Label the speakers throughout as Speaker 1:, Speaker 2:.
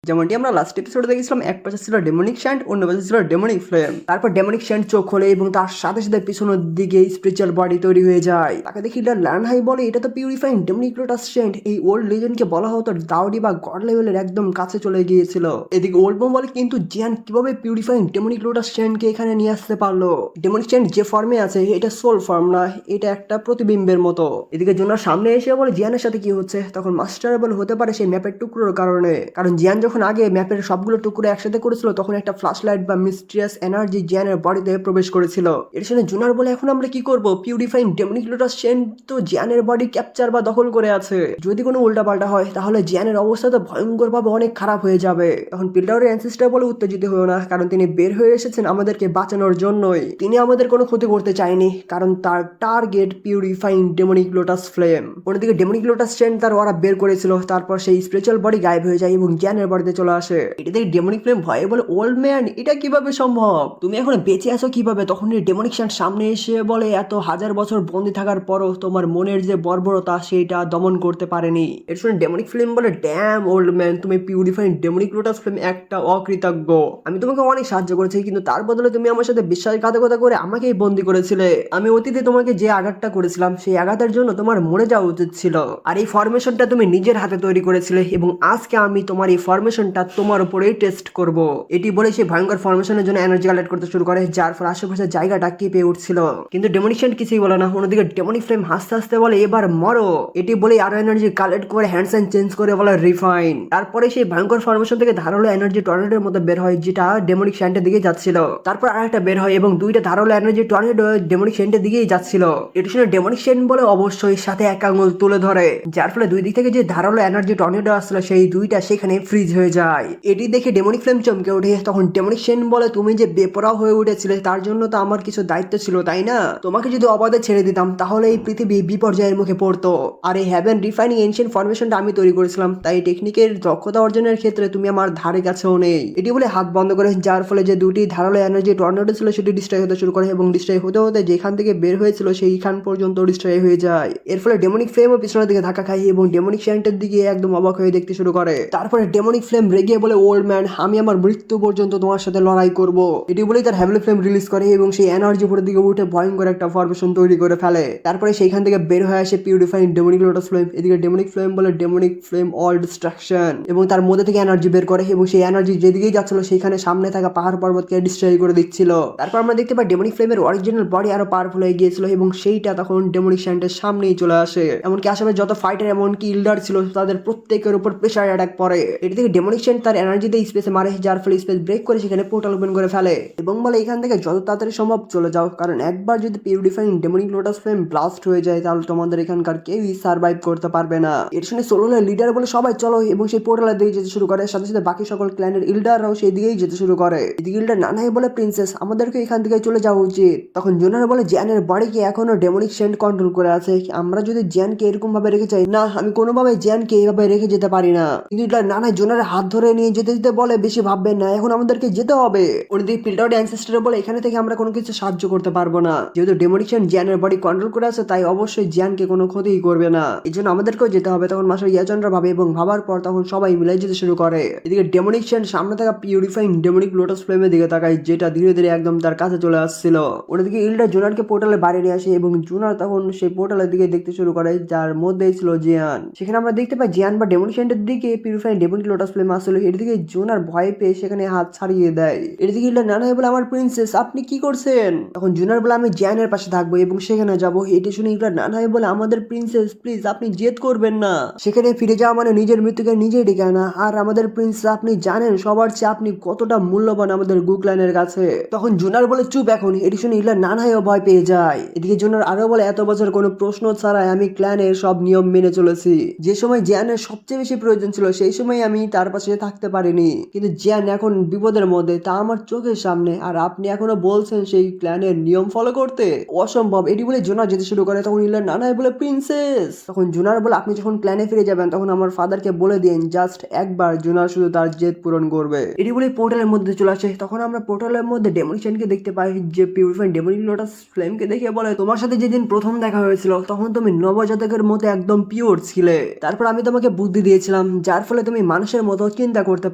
Speaker 1: যেমনটি আমরা লাস্ট এপিসোডে দেখেছিলাম, এক পাশে ছিল ডেমনিক শ্যান্ড, অন্য পাশে ছিল ডেমনিক ফ্লেম। তারপর ডেমনিক শ্যান্ড চোখ খোলে এবং তার সাথে সাথে পিছনের দিকে স্পিরিচুয়াল বডি তৈরি হয়ে যায়। তাকে দেখি লার্নহাই বলে, এটা তো পিউরিফাইং ডেমনিক লোটাস শ্যান্ড। এই ওল্ড লেজেন্ডকে বলা হতো দাউডি বা গড লেভেলের একদম কাছে চলে গিয়েছিল। এদিকে ওল্ড বোম বলে, কিন্তু জিয়ান কিভাবে পিউরিফাইং ডেমনিক লোটাস শ্যান্ডকে এখানে নিয়ে আসতে পারলো? ডেমনিক শ্যান্ড যে ফর্মে আছে এটা সোল ফর্ম না, এটা একটা প্রতিবিম্বের মতো। এদিকে জোনার সামনে এসে বলে জিয়ানের সাথে কি হচ্ছে? তখন মাস্টার বলে, হতে পারে সেই ম্যাপের টুকরোর কারণে, কারণ জিয়ান যখন আগে ম্যাপের সবগুলো টুকরো একসাথে করেছিল তখন একটা ফ্ল্যাশ লাইট বা মিস্টিরিয়াস এনার্জি জিয়ানের বডিতে প্রবেশ করেছিল। এর সাথে জোনার বলে, এখন আমরা কি করব? পিউরিফাইং ডেমনিক লোটাস শ্যান্ড তো জিয়ানের বডি ক্যাপচার বা দখল করে আছে, যদি কোনো উল্টাপাল্টা হয় তাহলে জিয়ানের অবস্থা তো ভয়ঙ্কর ভাবে অনেক খারাপ হয়ে যাবে। তখন পিল্ডারের অ্যানসেস্টার বলে, উত্তেজিত হয়েও না, কারণ তিনি বের হয়ে এসেছেন আমাদেরকে বাঁচানোর জন্যই। তিনি আমাদের কোনো ক্ষতি করতে চায়নি, কারণ তার target purifying demonic lotus flame. অন্যদিকে ডেমনিক লোটাস শ্যান্ড তার ওরা বের করেছিল, তারপর সেই স্পিরিচুয়াল বডি গায়েব হয়ে যায় এবং জিয়ানের বডিতে চলে আসে। এটা দেখে ডেমনিক ফ্লেম ভয়ে বলে, ওল্ড ম্যান এটা কিভাবে সম্ভব? তুমি এখন বেঁচে আছো কিভাবে? তখন ডেমনিক শ্যান্ড সামনে এসে বলে, এত হাজার বছর বন্দি থাকার পরও তোমার মনের যে বর্বরতা সেটা দমন করতে পারেনি। এর শুনে ডেমনিক ফ্লেম বলে, ড্যাম ওল্ড ম্যান, তুমি পিউরিফাইং ডেমনিক লোটাস ফ্লেম একটা অকৃতজ্ঞ। আমি তোমাকে অনেক সাহায্য করেছি, কিন্তু তার বদলে তুমি আমার সাথে বিশ্বাসঘাতকতা করে আমাকেই বন্দি করেছিলে। আমি অতীতে তোমাকে যে আঘাতটা করেছিলাম সেই আঘাতের জন্য তোমার মরে যাওয়া উচিত ছিল। আর এই ফরমেশনটা তুমি নিজের হাতে তৈরি করেছিলে এবং আজকে আমি তোমার এই ফরমেশনটা তোমার উপরেই টেস্ট করব। এটি বলে সেই ভয়ঙ্কর ফরমেশনের জন্য এনার্জি কালেক্ট করতে শুরু করে, যার ফলে আশেপাশের জায়গাটা কেঁপে উঠছিল। কিন্তু ডেমনিক শ্যান্ড কিছুই বলে না। অন্যদিকে ডেমনিক ফ্লেম হাসতে হাসতে বলে, এবার মরো। এটি বলে আরো এনার্জি কালেক্ট করে হ্যান্ডস এন্ড চেঞ্জ করে বলে রিফাইন। তারপরে সেই ভয়ঙ্কর ফরমেশন থেকে ধারালো এনার্জি টর্নেডোর মতো বের হয়, যেটা ডেমনিক শ্যান্ডের দিকে যাচ্ছিল। তারপর আরেকটা বের হয় এবং দুইটা ধারালো এনার্জি টর্নেডো ডেমনিক শ্যান্ডের দিকেই যাচ্ছিল। এটি শুনে ডেমনিক শ্যান্ড বলে, অবশ্যই, সাথে এক আঙুল তুলে ধরে, যার ফলে দুই দিক থেকে যে ধারালো এনার্জি টর্নেডো আসছিল সেই দুইটা সেখানে ফ্রিজ হয়ে যায়। এটি দেখে ডেমনিক ফ্লেম চমকে ওঠে। তখন ডেমনিক শ্যান্ড বলে, তুমি যে বেপরোয়া হয়ে উঠেছিলে তার জন্য তো আমার কিছু দায়িত্ব ছিল, তাই না? তোমাকে যদি অবাধে ছেড়ে দিতাম তাহলে এই পৃথিবী বিপর্যয়ের মুখে পড়তো। আর এই হ্যাভেন রিফাইনিং এনশিয়েন্ট ফরমেশনটা আমি তৈরি করেছিলাম, তাই টেকনিকের দক্ষতা অর্জনের ক্ষেত্রে তুমি আমার ধারে কাছেও নেই। এটি বলে হাত বন্ধ করে, যার ফলে যে দুটি ধারালো এনার্জি টর্নেডো ছিল সেটি ডিস্ট্রয় হতে শুরু করে এবং ডিস্ট্রয় হতে হতে যেখান থেকে বের হয়েছিল সেইখান পর্যন্ত ডিস্ট্রয় হয়ে যায়। এর ফলে ডেমনিক ফ্লেমও পিছনের দিকে ধাক্কা খায় এবং ডেমনিক শ্যান্ডের দিকে একদম অবাক হয়ে দেখতে শুরু করে। তারপরে ডেমনিক ফ্লেম রেগে বলে, ওল্ড ম্যান, আমি আমার মৃত্যু পর্যন্ত তোমার সাথে লড়াই করব। এটি বলেই তার হ্যাভেলি ফ্লেম রিলিজ করে এবং সেই এনার্জি উপরের দিকে উঠে ভয়ঙ্কর একটা ফরমেশন তৈরি করে ফেলে। তারপরে সেইখান থেকে বের হয়ে আসে পিউরিফাইং ডেমনিক লোটাস ফ্লেম। এদিকে ডেমনিক ফ্লেম বলে, ডেমনিক ফ্লেম অল ডিস্ট্রাকশন, এবং তার মধ্যে থেকে এনার্জি বের করে এবং সেই এনার্জি যেদিকেই যাচ্ছিল সেখানে সামনে থাকা পাহাড় পর্বতকে ডিস্ট্রয় করে দিচ্ছিল। তারপর আমরা দেখতে পাই ডেমনিক ফ্লেমের অরিজিনাল বডি আরো পাওয়ারফুল হয়ে গিয়েছিল এবং সেইটা তখন ডেমনিক শ্যান্ডের সামনেই চলে আসে। এমনকি আশেপাশে যত ফাইটার এমনকি ইল্ডার ছিল তাদের প্রত্যেকের উপর প্রেসার অ্যাটাক পড়ে। এটি থেকে ডেমনিক শ্যান্ড তার এনার্জিতে স্পেসে মারে, যার ফলে স্পেস ব্রেক করে সেখানে পোর্টাল ওপেন করে ফেলে এবং বলে, এখান থেকে যত তাড়াতাড়ি সম্ভব চলে যাও, কারণ একবার যদি purifying demonic lotus flame blast হয়ে যায় তাহলে তোমাদের এখানকার কেউই সার্ভাইভ করতে পারবে না। এর শুনে সোলোলের লিডার বলে, সবাই চলো, এবং সেই পোর্টালের দিকে যেতে শুরু করে। সাথে সাথে বাকি সকল ক্ল্যানের ইল্ডাররাও সেই দিকেই যেতে শুরু করে। এদিকে ইল্ডার নানাই বলে, প্রিন্সেস, আমাদেরকে এখান থেকে চলে যাওয়া উচিত। তখন জোনার বলে, জ্যানের বডিকে এখনো ডেমনিক শ্যান্ড কন্ট্রোল করে আছে, আমরা যদি জ্যানকে এরকম ভাবে রেখে যাই, না, আমি কোনোভাবে জ্যানকে এইভাবে রেখে যেতে পারি না। কিন্তু ইল্ডার নানাই জোনারের হাত ধরে নিয়ে যেতে যেতে বলে, বেশি ভাববেন না, এখন আমাদেরকে যেতে হবে। অন্যদিকে পিল্ডার অ্যানসেস্টর বলে, এখানে থেকে আমরা কোনো কিছু সাহায্য করতে পারবো না, যেহেতু ডেমনিক শ্যান্ড জ্যানের বডি কন্ট্রোল করে আছে, তাই অবশ্যই জ্যানকে কোনো ক্ষতিই করবে না, এই জন্য আমাদেরকেও যেতে হবে। তখন মাস্টার ইয়াচন্দ্র ভাবে এবং ভাবার পর তখন সবাই মিলে যেতে শুরু করে। এদিকে ডেমনিক শ্যান্ড সামনে থাকা পিউরিফাইং ডেমনিক লোটাস ফ্লেমের দিকে তাকায়, যেটা ধীরে ধীরে একদম তার কাছে চলে আসছিল। অন্যদিকে ইল্ডার জোনারকে পোর্টালে বাইরে নিয়ে আসে এবং জোনার তখন সেই পোর্টালের দিকে দেখতে শুরু করে, যার মধ্যেই ছিল জিয়ান। সেখানে আমরা দেখতে পাই জিয়ান বা ডেমনিক শ্যান্ডের দিকে পিউরিফাইং ডেমনিক লোটাস ফ্লেম আসলে। এর দিকে জোনার ভয় পেয়ে সেখানে হাত ছাড়িয়ে দেয়। এর দিকে ইল্ডার নানা বলে, আমার প্রিন্সেস, আপনি কি করছেন? তখন জোনার বলে, আমি জিয়ানের পাশে থাকবো এবং সেখানে যাবো। এটি শুনে ইল্ডার নানা বলে, আমাদের প্রিন্সেস, প্লিজ আপনি জেদ করবেন না, সেখানে ফিরে যাওয়া মানে নিজের মৃত্যুকে নিজেই ডেকে আনা। আর আমাদের প্রিন্স, আপনি জানেন সবার চেয়ে আপনি কতটা মূল্যবান আমাদের গুকলাইনের কাছে। তখন জোনার বলে, চুপ এখন। এটি শুনে ইল্ডার নানাও ভয় পেয়ে যায়। এদিকে জোনার আরো বলে, এত বছর কোনো প্রশ্ন ছাড়াই আমি ক্ল্যানের সব নিয়ম মেনে চলেছি। যে সময় জিয়ানের সবচেয়ে বেশি প্রয়োজন ছিল সেই সময় আমি তার পাশে থাকতে পারিনি, কিন্তু জিয়ান এখন বিপদের মধ্যে, তা আমার চোখের সামনে, আর আপনি এখনো বলছেন সেই ক্ল্যানের নিয়ম ফলো করতে? অসম্ভব। এটি বলে জোনার যেতে শুরু করে। তখন ইল্ডার নানাই বলে, প্রিন্সেস। তখন জোনার বলে, আপনি যখন ক্ল্যানে ফিরে যাবেন তখন আমার ফাদারকে বলে দিন জাস্ট একবার জোনার শুধু তার জেদ পূরণ করবে। এটি বলে পোর্টালের মধ্যে চলে আসে। তখন আমরা পোর্টালের মধ্যে ডেমনিক শ্যান্ডকে দেখতে পাই, যে পিউরিফাইং ডেমনিক লোটাস ফ্লেমকে দেখে বলে, তোমার সাথে যেদিন প্রথম দেখা হয়েছিল তখন তুমি নবজাতকের মতো একদম পিওর ছিলে। তারপর আমি তোমাকে বুদ্ধি দিয়েছিলাম, যার ফলে তুমি মানুষের মতো মতো চিন্তা করতে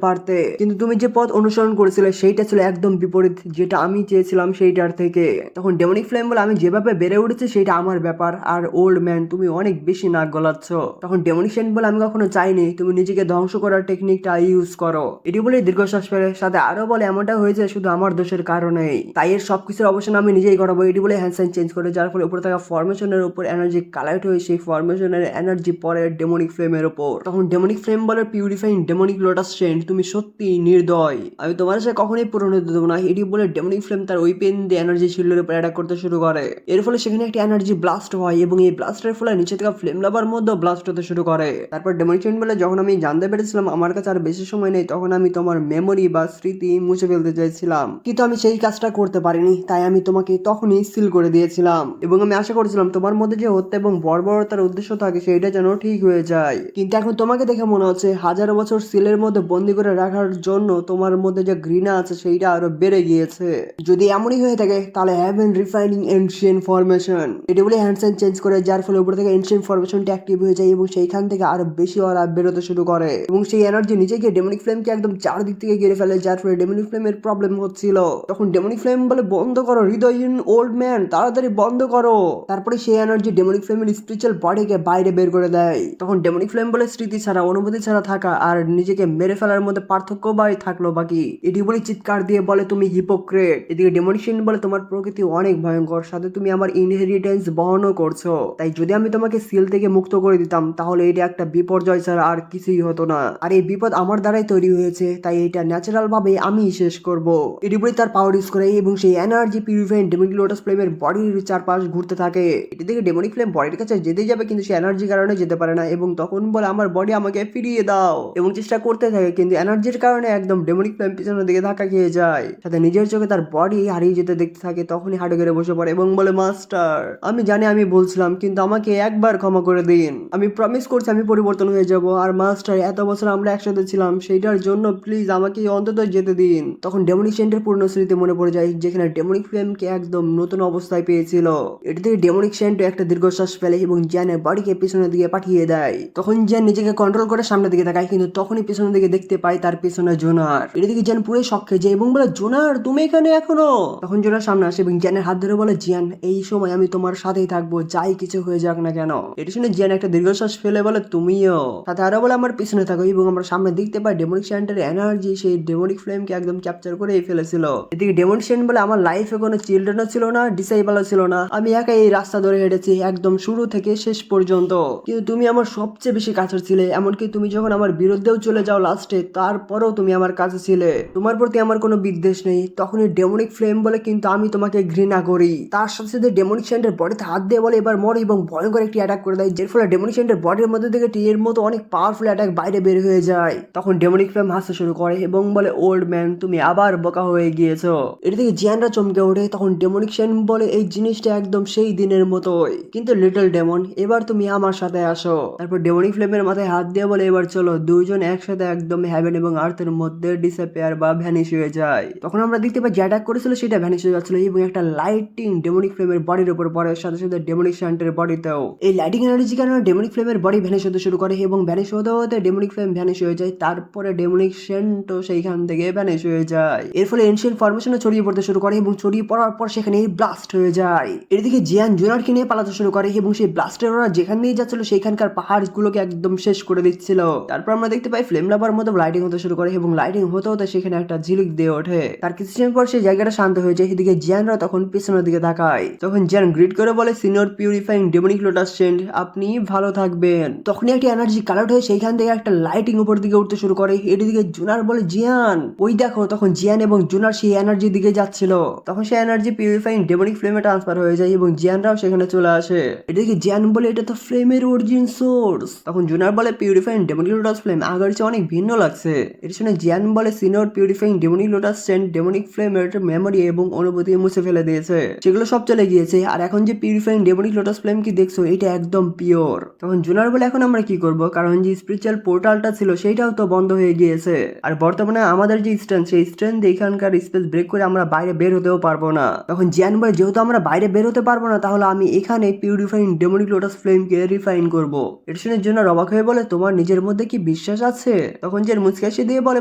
Speaker 1: পারতে, কিন্তু তুমি যে পথ অনুসরণ করেছিলে সেইটা ছিল একদম বিপরীত যেটা আমি চেয়েছিলাম সেইটার থেকে। তখন ডেমনিক ফ্লেম বলে আমি যেভাবে বেড়ে উঠেছি সেটা আমার ব্যাপার, আর ওল্ড ম্যান তুমি অনেক বেশি নাক গলাচ্ছ। তখন ডেমনিক সেন্ট বলে আমি কখনো চাইনি তুমি নিজেকে ধ্বংস করার টেকনিকটা ইউজ করো। এটি বলে দীর্ঘশ্বাস ফেলে সাথে আরো বলে এমনটা হয়েছে শুধু আমার দোষের কারণেই, তাই এর সবকিছুর অবসান আমি নিজেই করাবো। এটি বলে হ্যান্ড সাইন চেঞ্জ করে, যার ফলে উপরে থাকা ফরমেশনের উপর এনার্জি কালেক্ট হয়ে সেই ফরমেশনের এনার্জি পরে ডেমনিক ফ্লেমের উপর। তখন ডেমনিক ফ্লেম বলে পিউরিফাইং ডেমনিক লোটাস সেন্ট তুমি সত্যি নির্দয়, আমি তোমার সাথে কখনোই পূরণ হতে দেবো না। এটি বলে ডেমনিক ফ্লেম তার ওই পেন দিয়ে এনার্জি শিল্ডের উপর অ্যাটাক করতে শুরু করে। এর ফলে সেখানে একটি এনার্জি ব্লাস্ট হয় এবং এই ব্লাস্টের ফলে নিচে থেকে ফ্লেম লাভার মধ্যে ব্লাস্ট হতে শুরু করে। তারপর ডেমনিক সেন্ট বলে যখন আমি জানতে পেরেছিলাম আমার কাছে আর বেশি সময় নেই তখন আমি তোমার মেমোরি বা স্মৃতি মুছে ফেলতে চাইছিলাম, কিন্তু আমি সেই কাজটা করতে পারিনি, তাই আমি তোমাকে তখনই সিল করে দিয়েছিলাম এবং আমি আশা করেছিলাম তোমার মধ্যে যে হত্যা এবং বর্বরতার উদ্দেশ্য থাকে সেটা যেন ঠিক হয়ে যায়। কিন্তু এখন তোমাকে দেখে মনে হচ্ছে হাজার বছর সিলের মধ্যে বন্দি করে রাখার জন্য তোমার মধ্যে যে ঘৃণা আছে সেইটা আরো বেড়ে গিয়েছে। যদি এমনই হয়ে থাকে তাহলে হ্যাভেন রিফাইনিং এনশিয়েন্ট ফরমেশন, এটি বলে হ্যান্ড সাইন চেঞ্জ করে, যার ফলে উপর থেকে এনশিয়েন্ট ফরমেশনটি অ্যাক্টিভ হয়ে যায় এবং সেইখান থেকে আরো বেশি ওরা বেরোতে শুরু করে এবং সেই এনার্জি নিচে গিয়ে ডেমনিক ফ্লেমকে একদম চারদিক থেকে ঘিরে ফেলে, যার ফলে ডেমনিক ফ্লেমের প্রবলেম হচ্ছিল। তখন ডেমনিক ফ্লেম বলে বন্ধ করো হৃদয়হীন ওল্ড ম্যান, তাড়াতাড়ি বন্ধ করো। তারপরে সেই এনার্জি ডেমনিক ফ্লেমের স্পিরিচুয়াল বডিকে বাইরে বের করে দেয়। তখন ডেমনিক ফ্লেম বলে স্মৃতি ছাড়া অনুভূতি ছাড়া থাকা আর নিজেকে মেরে ফেলার মধ্যে পার্থক্য বাই থাকলো বাকি। এটি বলে চিৎকার দিয়ে বলে তুমি হিপোক্রেট। এদিকে ডেমনিক সেন্ট বলে তোমার প্রকৃতি অনেক ভয়ঙ্কর, সাথে তুমি আমার ইনহেরিটেন্স বহনও করছো, তাই যদি আমি তোমাকে সিল থেকে মুক্ত করে দিতাম তাহলে এটা একটা বিপর্যয় ছাড়া আর কিছুই হতো না, আর এই বিপদ আমার দ্বারাই তৈরি হয়েছে, তাই এটা ন্যাচারাল ভাবে আমি শেষ করব। এটি বলে তার পাওয়ার ইউজ করে এবং সেই এনার্জি পিউরিফাইং ডেমনিক লোটাস ফ্লেমের বডির চারপাশ ঘুরতে থাকে। এটি থেকে ডেমনিক ফ্লেম বডির কাছে যেতে যাবে কিন্তু সে এনার্জির কারণে যেতে পারে না এবং তখন বলে আমার বডি আমাকে ফিরিয়ে দাও এবং চেষ্টা করতে থাকে, কিন্তু এনার্জির কারণে একদম ডেমনিক ফ্লেম পিছনের দিকে ধাক্কা খেয়ে যায়, সাথে নিজের চোখে তার বডি হারিয়ে যেতে দেখতে থাকে। তখনই হাঁটু গেড়ে বসে পড়ে এবং বলে মাস্টার আমি জানি আমি বলছিলাম, কিন্তু আমাকে একবার ক্ষমা করে দিন, আমি প্রমিস করছি আমি পরিবর্তন হয়ে যাব, আর মাস্টার এত বছর আমরা একসাথে ছিলাম সেইটার জন্য প্লিজ আমাকে অন্তত যেতে দিন। তখন ডেমনিক সেন্টের পূর্ণ স্মৃতি মনে পড়ে যায় যেখানে ডেমনিক ফ্লেমকে একদম নতুন অবস্থায় পেয়েছিল। এটি থেকে ডেমনিক সেন্ট একটা দীর্ঘশ্বাস ফেলে এবং জ্যানের বডিকে পিছনের দিকে পাঠিয়ে দেয়। তখন জ্যান নিজেকে কন্ট্রোল করে সামনের দিকে তাকায়, কিন্তু তখনই পিছনের দিকে দেখতে পায় তার পিছনে জোনার। এটি থেকে জ্যান পুরো শক খেয়ে যায় এবং বলে জোনার তুমি এখানে এখনো। তখন জোনার সামনে আসে এবং জ্যানের হাত ধরে বলে জিয়ান এই সময় আমি তোমার সাথেই থাকবো যাই কিছু হয়ে যাক না কেন। এটি শুনে জ্যান একটা দীর্ঘশ্বাস ফেলে বলে তুমিও, সাথে আরো বলে আমার পিছনে থাকো এবং আমরা সামনে দেখতে পাই ডেমনিক সেন্টের এনার্জি সেই ডেমনিক ফ্লেমকে একদম ক্যাপচার করে ফেলেছিল। এদিকে ডেমনিক সেন্ট বলে আমার লাইফে কোনো চিলড্রেনও ছিল না, ডিসেবলও ছিল না, আমি একাই এই রাস্তা ধরে হেঁটেছি একদম শুরু থেকে শেষ পর্যন্ত, কিন্তু তুমি আমার সবচেয়ে বেশি কাছের ছিলে, এমনকি তুমি যখন আমার বিরুদ্ধেও চলে যাও লাস্টে তারপরেও তুমি আমার কাছে ছিলে, তোমার প্রতি আমার কোনো বিদ্বেষ নেই। তখনই ডেমনিক ফ্লেম বলে কিন্তু আমি তোমাকে ঘৃণা করি। তার সাথে সাথে ডেমনিক সেন্টের বডিতে হাত দিয়ে বলে এবার মর এবং ভয়ঙ্কর একটি অ্যাটাক করে দেয়, যার ফলে ডেমনিক সেন্টের বডির মধ্যে থেকে টিয়ের মতো অনেক পাওয়ারফুল অ্যাটাক বাইরে বের হয়ে যায়। তখন ডেমনিক ফ্লেম হাসতে শুরু করে এবং বলে ওল্ড ম্যান তুমি আবার বোকা হয়ে গিয়েছো। এটা থেকে জিয়ানরা চমকে ওঠে। তখন ডেমনিক সেন্ট বলে এই জিনিসটা একদম সেই দিনের মতোই, কিন্তু লিটল ডেমন এবার তুমি আমার সাথে আসো। তারপর ডেমনিক ফ্লেমের মাথায় হাত দিয়ে বলে এবার চলো দুইজন একসাথে একদম হেভেন এবং আর্থের মধ্যে ডিসঅ্যাপিয়ার বা ভ্যানিশ হয়ে যায়। তখন আমরা দেখতে পাই যে অ্যাটাক করেছিল সেটা ভ্যানিশ হয়ে যাচ্ছিল এবং একটা লাইটিং ডেমনিক ফ্লেমের বডির উপর পড়ে, সাথে সাথে ডেমনিক সেন্টের বডিতেও এই লাইটিং এনার্জি কারণে ডেমনিক ফ্লেমের বডি ভ্যানিশ হতে শুরু করে এবং ভ্যানিশ হতে হতে ডেমনিক ফ্লেম ভ্যানিশ হয়ে যায়। তারপরে ডেমনিক সেন্টও সেইখান থেকে ভ্যানিশ হয়ে যায়। এর ফলে এনশিয়েন্ট ফরমেশনে ছড়িয়ে পড়তে শুরু করে এবং ছড়িয়ে পড়ার পর সেখানে ব্লাস্ট হয়ে যায়। এদিকে জিয়ান জোনারকে নিয়ে পালাতে শুরু করে এবং সেই ব্লাস্টের ওরা যেখান দিয়ে যাচ্ছিল সেইখানকার পাহাড়গুলোকে একদম শেষ করে দিচ্ছিল। তারপর আমরা দেখতে পাই ফ্লেম লাভার মতো লাইটিং হতে শুরু করে এবং লাইটিং হতে হতে সেখানে একটা ঝিলিক দিয়ে ওঠে। তার কিছুদিন পর সেই জায়গাটা শান্ত হয়ে যায়। এদিকে জিয়ানরা তখন পিছনের দিকে তাকায়। তখন জিয়ান গ্রিট করে বলে senior purifying demonic lotus scent আপনি ভালো থাকবেন। তখনই একটা এনার্জি কালেক্ট হয়ে সেইখান থেকে একটা লাইটিং উপর দিকে উঠতে শুরু করে। এদিকে জোনার বলে জিয়ান ওই দেখো। তখন জিয়ান এবং জোনার সেই এনার্জির দিকে যাচ্ছিল। তখন সেই এনার্জি পিউরিফাইং ডেমনিক ফ্লেমে ট্রান্সফার হয়ে যায় এবং জিয়ানরাও সেখানে চলে আসে। এদিকে জিয়ান বলে এটা তো ফ্লেমের অরিজিন সোর্স। তখন জোনার বলে পিউরিফাইং ডেমনিক লোটাস ফ্লেম আগের চেয়ে অনেক ভিন্ন লাগছে। এটা শুনে জিয়ান বলে senior purifying demonic lotus scent demonic ফ্লেমের মেমোরি এবং অনুভূতি মুছে ফেলে দিয়েছে, সেগুলো সব চলে গিয়েছে। আর এখন যে পিউরিফাইং ডেমনিক লোটাস ফ্লেম কি দেখছো এটা একদম পিওর। তখন জোনার বলে এখন আমরা কি করব, কারণ যে স্পিরিচুয়াল পোর্টালটা ছিল সেইটাও তো বন্ধ হয়ে গিয়েছে, আর বর্তমানে আমাদের যে স্ট্রেন্থ সেই স্ট্রেন্থ এখানকার স্পেস ব্রেক করে আমরা বাইরে বের হতেও পারবো না। তখন জিয়ান বলে যেহেতু আমরা বাইরে বের হতে পারবো না তাহলে আমি এখানে পিউরিফাইং ডেমনিক লোটাস ফ্লেমকে রিফাইন করব। এটা শুনে জোনার অবাক হয়ে বলে তোমার নিজের মধ্যে কি বিশ্বাস আছে? তখন যে মুচকাশি দিয়ে বলে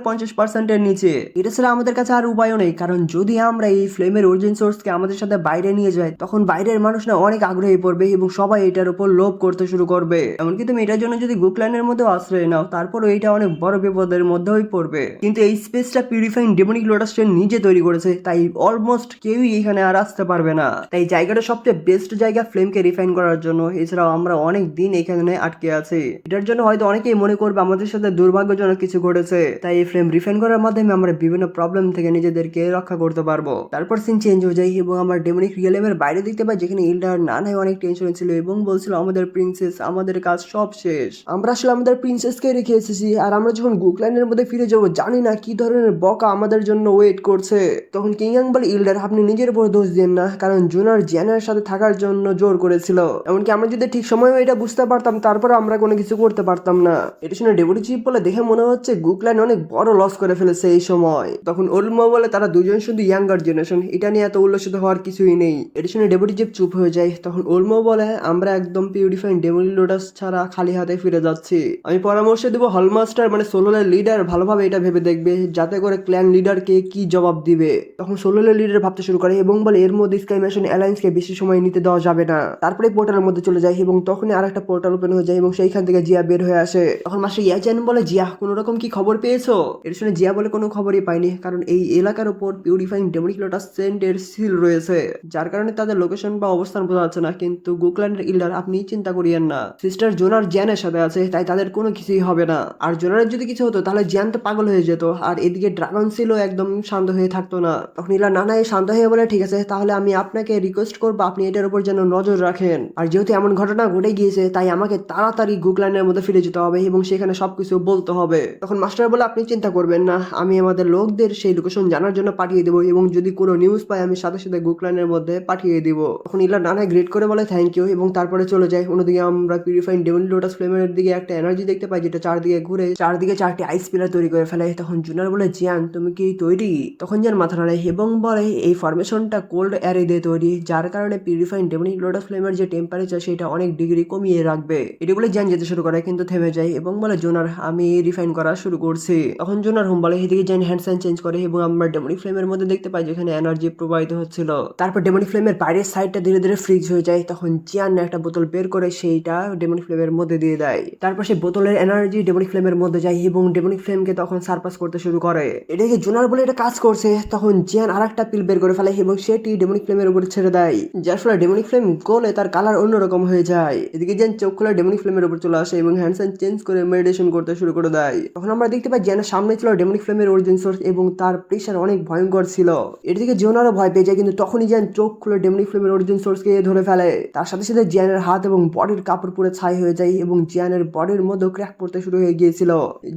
Speaker 1: 50%-এর নিচে। এটা ছাড়া আমাদের কাছে আর উপায়ও নেই, কারণ যদি আমরা এই ফ্লেমের অরিজিন সোর্সকে আমাদের সাথে বাইরে নিয়ে যাই তখন বাইরের মানুষ না অনেক আগ্রহী পড়বে এবং সবাই এটার উপর লোভ করতে শুরু করবে। এমনকি তুমি এটার জন্য যদি গুকল্যান্ডের মধ্যে আশ্রয় নাও তারপরও এটা অনেক বড় বিপদের মধ্যেই পড়বে। কিন্তু এই স্পেসটা পিউরিফাইং ডেমনিক লোটাস ট্রেন নিজে তৈরি করেছে, তাই অলমোস্ট কেউই এখানে আর আসতে পারবে না। তাই জায়গাটা সবচেয়ে বেস্ট জায়গা ফ্লেমকে রিফাইন করার জন্য। এছাড়াও আমরা অনেক দিন এখানে আটকে আছি, এটার জন্য হয়তো অনেকেই মনে করবে আমাদের সাথে দুর্ভাগ্যজনক কিছু ঘটেছে। তাই এই ফ্লেম রিফাইন করার মাধ্যমে আমরা বিভিন্ন প্রবলেম থেকে নিজেদেরকে রক্ষা করতে পারবো। তারপর সিন চেঞ্জ হয়ে যায় এবং আমরা ডেমনিক রিয়েলেমের বাইরে দেখতে পাই, যেখানে ইল্ডার নানাই অনেক টেনশনে ছিল এবং বলছিল আমাদের প্রিন্সেস, আমাদের কাজ সব শেষ, আমরা আসলে আমাদের প্রিন্সেসকে রেখে এসেছি। আর আমরা যখন গুকল্যান্ডের মধ্যে ফিরে যাবো জানি না কি ধরনের বকা আমাদের জন্য ওয়েট করছে। তখন কিংয়াং বলে, ইল্ডার আপনি নিজের উপর দোষ দেন না, কারণ জুনার জিয়ানের সাথে থাকার জন্য জোর করেছিল। এমনকি আমরা যদি ঠিক সময় এটা বুঝতে পারতাম তারপর আমরা কোনো কিছু করতে পারতাম না। এটা শুনে ডেপুটি চিফ বলে, দেখে মনে হচ্ছে গুকল্যান্ড অনেক বড় লস করে ফেলেছে এই সময়। তখন ওলমো বলে, তারা দুজন শুধু ইয়াঙ্গার জেনারেশন, এটা নিয়ে এত উল্লসিত হওয়ার কিছুই নেই। এটা শুনে ডেপুটি চিফ চুপ হয়ে যায়। তখন ওলমো বলে, আমরা একদম পিউরিফাইং ডেমনিক লোটাস ছাড়া খালি হাতে ফিরে যাচ্ছি। আমি পরামর্শ দেবো হলমাস্টার মানে সোলোলের লিডার ভালোভাবে এটা ভেবে দেখবে যাতে করে ক্ল্যান লিডারকে কি জবাব দিবে। তখন সোলোলের লিডার ভাবতে শুরু করে এবং বলে, এর মধ্যে স্কাই ম্যাশন অ্যালায়েন্সকে বেশি সময় নিতে দেওয়া যাবে না। তারপরে পোর্টালের মধ্যে চলে যায় এবং তখনই আরেকটা পোর্টাল ওপেন হয়ে যায় এবং সেইখান থেকে জিয়া বের হয়ে আসে। তখন মাস্টার ইয়াচান বলে, জিয়া কোনো রকম কি খবর পেয়েছো? এর শুনে জিয়া বলে, কোনো খবরই পাইনি, কারণ এই এলাকার উপর পিউরিফাইং ডেমনিক লোটাস সেন্টের সিল রয়েছে, যার কারণে তাদের লোকেশন বা অবস্থান বোঝা যাচ্ছে না। কিন্তু গুকল্যান্ডের ইল্ডার আপনি চিন্তা করিয়েন না, সিস্টার জোনার জ্যানের সাথে আছে, তাই তাদের কোনো কিছুই হবে না। আর জোনারের যদি কিছু হতো তাহলে জ্যান তো পাগল হয়ে যেত, আর এদিকে ড্রাগন সিলও একদম শান্ত হয়ে থাকতো না। তখন ইলা নানা শান্ত হয়ে বলে, ঠিক আছে তাহলে আমি আপনাকে রিকোয়েস্ট করবো আপনি এটার উপর যেন নজর রাখেন। আর যেহেতু এমন ঘটনা ঘটে গিয়েছে তাই আমাকে তাড়াতাড়ি গুকল্যান্ডের মধ্যে ফিরে যেতে হবে এবং সেখানে সবকিছু বলতে হবে। তখন মাস্টার বলে, আপনি চিন্তা করবেন না, আমি আমাদের লোকদের সেই লোকেশন জানার জন্য পাঠিয়ে দেবো এবং যদি কোনো নিউজ পাই আমি সাথে সাথে গুকল্যান্ডের মধ্যে পাঠিয়ে দিব। তখন ইলা নানা গ্রেট করে বলে থ্যাংক ইউ এবং তারপরে চলে যায়। অন্যদিকে আমরা পিউরিফাইং ডেমনিক লোটাস ফ্লেমের দিকে একটা এনার্জি দেখতে পাই যেটা চারদিকে ঘুরে চারদিকে চারটি আইস পিলার তৈরি করে ফেলে। তখন জুনার বলে, জিয়ান তুমি কি তৈরি? তখন জিয়ান মাথা নাড়ে এবং বলে, এই ফরমেশনটা কোল্ড এয়ারে দিয়ে তৈরি, যার কারণে পিউরিফাইং ডেমনিক লোটাস ফ্লেমের যে টেম্পারেচার সেটা অনেক ডিগ্রি কমিয়ে রাখবে। এটি বলে জিয়ান যেতে শুরু করে কিন্তু থেমে যায় এবং বলে, জোনার আমি রিফাইন করা শুরু করছি। তখন জোনার হোম বলে, এদিকে জিয়ান হ্যান্ড সাইন চেঞ্জ করে এবং আমরা ডেমনিক ফ্লেমের মধ্যে দেখতে পাই যেখানে এনার্জি প্রবাহিত হচ্ছিল। তারপর ডেমনিক ফ্লেমের বাইরের সাইডটা ধীরে ধীরে ফ্রিজ হয়ে যায়। তখন জিয়ান একটা বোতল বের করে সেইটা ডেমনিক ফ্লেমের মধ্যে দিয়ে দেয়। তারপর সেই বোতলের এনার্জি ডেমনিক ফ্লেমের মধ্যে যায় এবং ডেমনিক ফ্লেমকে তখন সারপাস করতে শুরু করে। এটাকে জোনার বলে এটা কাজ করছে। তখন জিয়ান আরেকটা পিল বের করে ফেলে এবং সেটি ডেমনিক ফ্লেমের উপরে ছেড়ে দেয়, যার ফলে ডেমনিক ফ্লেম গলে তার কালার অন্যরকম হয়ে যায়। এদিকে জিয়ান চোখ খুলে ডেমনিক ফ্লেমের উপর চলে আসে এবং হ্যান্ড সাইন চেঞ্জ করে মেডিটেশন করতে শুরু করে দেয়। তখন আমরা দেখতে পাই জিয়ানের সামনে ছিল ডেমনিক ফ্লেমের অরিজিন সোর্স এবং তার প্রেশার অনেক ভয়ঙ্কর ছিল। এদিকে জিয়ানেরও ভয় পেয়ে যায়, কিন্তু তখনই জিয়ান চোখ খুলে ডেমনিক ফ্লেমের অরিজিন সোর্সকে ধরে ফেলে। তার সাথে সাথে জিয়ানের হাত এবং বডির কাপড় পুরো ছাই হয়ে যায় এবং জিয়ানের বডির মধ্যে ক্র্যাক পড়তে শুরু হয়ে গিয়েছিল।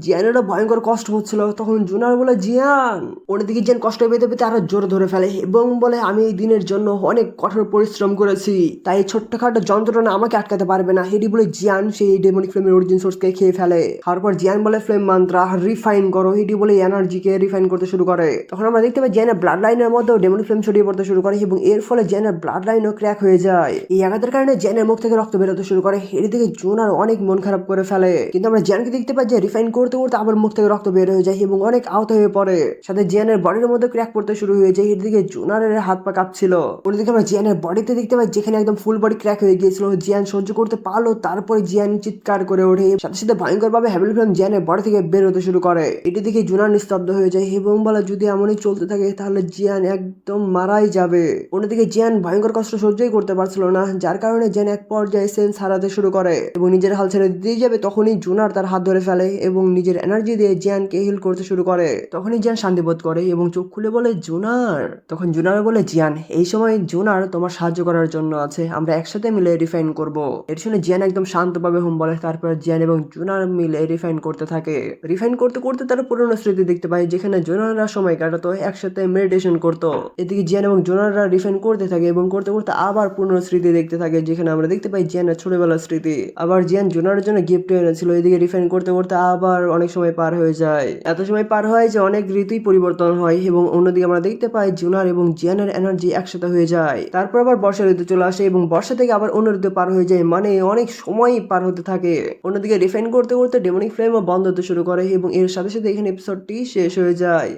Speaker 1: জিয়ানেরও ভয়ঙ্কর কষ্ট হচ্ছিল। তখন জুনার বলে, জিয়ান। অন্যদিকে জিয়ান কষ্ট পেতে পেতে আরো জোরে ধরে ফেলে এবং বলে, আমি এই দিনের জন্য অনেক কঠোর পরিশ্রম করেছি, তাই ছোট্টখাটো যন্ত্রণা আমাকে আটকাতে পারবে না। এটি বলে জিয়ান সেই ডেমনিক ফ্লেমের অরিজিন সোর্সকে খেয়ে ফেলে। তারপর জিয়ান বলে, ফ্লেম মান্ত্রা রিফাইন করো। এটি বলে এনার্জিকে রিফাইন করতে শুরু করে। তখন আমরা দেখতে পাই জিয়ানের ব্লাড লাইনের মধ্যেও ডেমনিক ফ্লেম ছড়িয়ে পড়তে শুরু করে এবং এর ফলে জিয়ানের ব্লাড লাইনও ক্র্যাক হয়ে যায়। এই আঘাতের কারণে জিয়ানের মুখ থেকে রক্ত বেরোতে শুরু করে। এদিকে জুনার অনেক মন খারাপ করে ফেলে, কিন্তু আমরা জিয়ানকে দেখতে পাই যে রিফাইন করতে করতে আবার মুখ থেকে রক্ত বের হয়ে যায় এবং অনেক আহত হয়ে পড়ে। সাথে জিয়ানের বডির মধ্যে ক্র্যাক পড়তে শুরু হয়ে যায়। এদিকে জুনারের হাত পা কাঁপছিল। অন্যদিকে আমরা জিয়ানের বডিতে দেখতে পাই যেখানে একদম ফুল বডি ক্র্যাক হয়ে গিয়েছিল। জিয়ান সহ্য করতে পারলো, তারপরে জিয়ান চিৎকার করে ওঠে। সাথে সাথে ভয়ঙ্কর ভাবে হ্যাভেল ফ্লেম জিয়ানের বডি থেকে বের হতে শুরু করে। এটি দেখে জুনার নিস্তব্ধ হয়ে যায় এবং বলে, যদি এমনই চলতে থাকে তাহলে জিয়ান একদম মারাই যাবে। অন্যদিকে জিয়ান ভয়ঙ্কর কষ্ট সহ্যই করতে পারছিল না, যার কারণে জিয়ান এক পর্যায়ে সেন্স হারাতে শুরু করে এবং নিজের হাল ছেড়ে দিতে যাবে। তখনই জুনার তার হাত ধরে ফেলে এবং নিজের এনার্জি দিয়ে জিয়ানকে হিল করতে শুরু করে। তখনই জিয়ান শান্তি বোধ করে এবং চোখ খুলে বলে, জুনার। তখন জুনার বলে, জিয়ান এই সময় জুনার তোমার সাহায্য করার জন্য আছে, আমরা একসাথে মিলে রিফাইন করব। এর শুনে জিয়ান একদম শান্তভাবে হুম বলে। তারপর জিয়ান এবং জুনার মিলে রিফাইন করতে থাকে। রিফাইন করতে করতে তারা পুরনো স্মৃতি দেখতে পায় যেখানে জুনাররা সময় কাটাতো, একসাথে মেডিটেশন করতো। এদিকে জিয়ান এবং জুনাররা রিফাইন করতে থাকে এবং করতে করতে আবার পুরনো স্মৃতি দেখতে থাকে, যেখানে আমরা দেখতে পাই জিয়ানের ছোটবেলার স্মৃতি। আবার জিয়ান জুনারের জন্য গিফট এনেছিল। এদিকে রিফাইন করতে করতে আবার অনেক সময় পার হয়ে যায়। এত সময় পার হয় যে অনেক ঋতুই পরিবর্তন হয় এবং অন্যদিকে আমরা দেখতে পাই জুনার এবং জিয়ানের এনার্জি একসাথে হয়ে যায়। তারপর আবার বর্ষা ঋতু চলে আসে এবং বর্ষা থেকে আবার অন্য ঋতু পার হয়ে যায়, মানে অনেক সময় পার হতে থাকে। অন্যদিকে রিফাইন করতে করতে ডেমনিক ফ্লেমও বন্ধ হতে শুরু করে এবং এর সাথে সাথে এখানে এপিসোডটি শেষ হয়ে যায়।